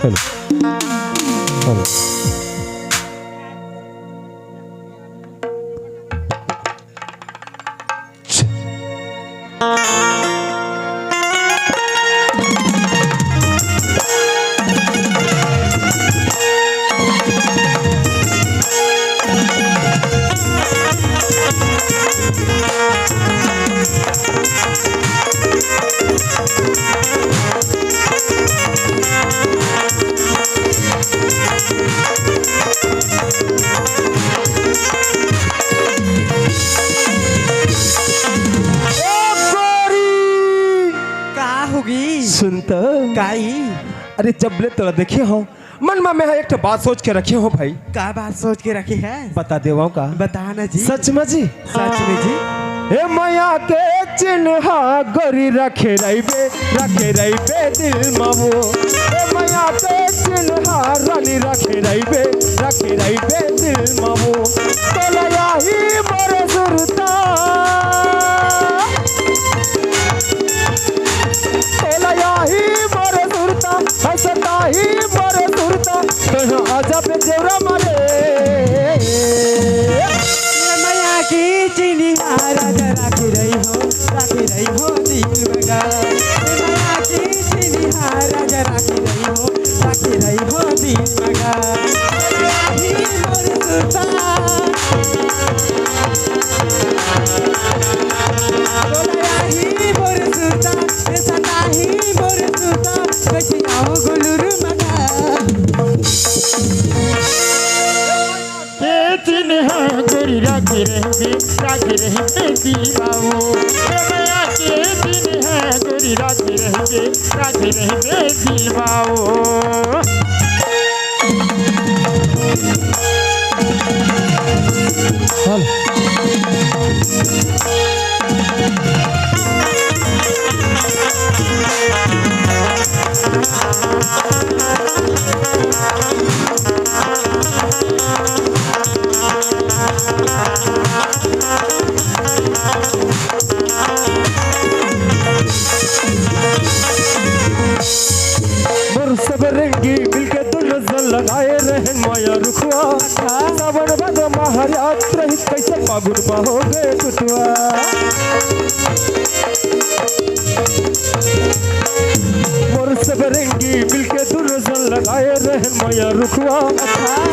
Hello hello सुनता काई अरे जबले तोरा देखे हो मन में मैं एक बात सोच के रखे हो भाई। का बात सोच के रखी है? बता देवा का। बता ना जी। सच में जी? सच में जी। हे माया के चिन्हा गोरी रखे रहीबे दिल मावो। हे माया के चिन्हा रानी रखे रहीबे दिल मावो। तोला ही मोर सुरता हसता ही मोर सुरता कहाँ आजा पे जेवरा मारे। माया की चिन्हा राजा राखी रही हो दिल मगा। माया की चिन्हा राजा राखी रही हो दिल मगा। ही मोर सुरता बोला ही मोर सुरता सता ही मोर सुरता कैसे आओ गुलुर मगा। के चिन्हा गोरी राखी रहीबे दीवाओ। माया के चिन्हा गोरी राखी रहीबे दिलवाओ। सबरंगी मिलके दो नजर लगाए रहन माया रुखवा। सावन बदो महारात रही कैसे फागुन बहोगे टुटवा। मोर सबरंगी मिलके दो नजर लगाए रहन माया रुखवा।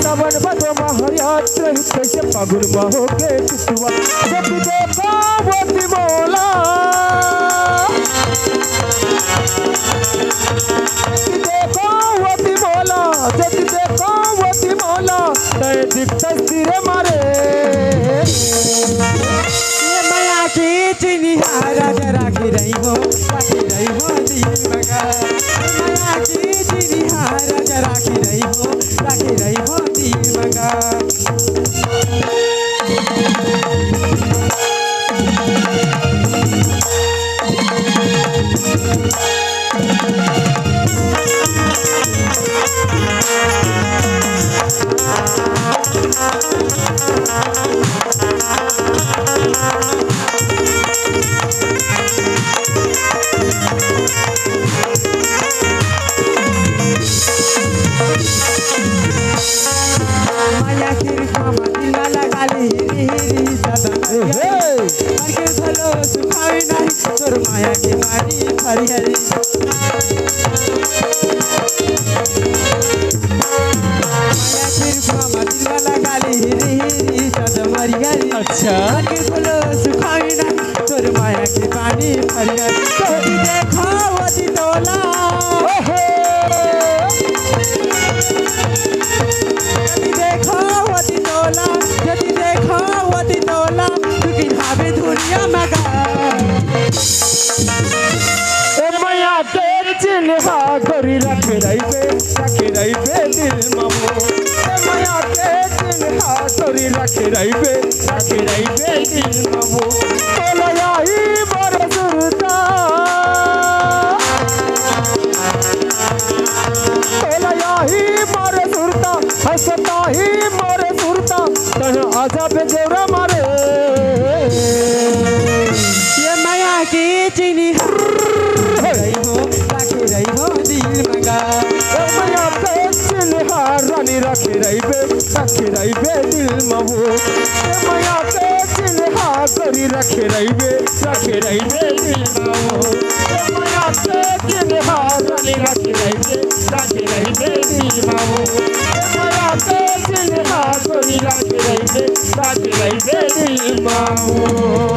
सावन बदो महारात रही कैसे फागुन बहोगे टुटवा। जब देखो वो दिमोला तस्वीर मारे। माया की चिन्हा राजा राखी रही हो दिल मगा। माया की चिन्हा राजा राखी रही हो दिल मगा। माया की रिक्मा दिल लगा हिरी के भलो सुखावे नहीं तोर माया के बारी हरी माया की रिक्मा दिल लगा हिरी सदमरिया। अच्छा के भलो सुखावे नहीं तोर माया के बारी हरी तो देखो वदी तोला दुनिया मगा। माया के चिन्हा गोरी रखे रहीबे दिल मामो। माया के चिन्हा गोरी रखे रहीबे दिल मामो। तोला ही मोर सुरता हसता ही मोर सुरता कहाँ आजा पे जेवरा मारे। माया की चिन्हा रही हो दिल मगा। माया राखे रहिबे दिल मवो माया के चिन्हा करी रखे रहिबे दिल मवो माया के चिन्हा करी रखे रहिबे दिल मवो माया के चिन्हा करी रखे रहिबे दिल मवो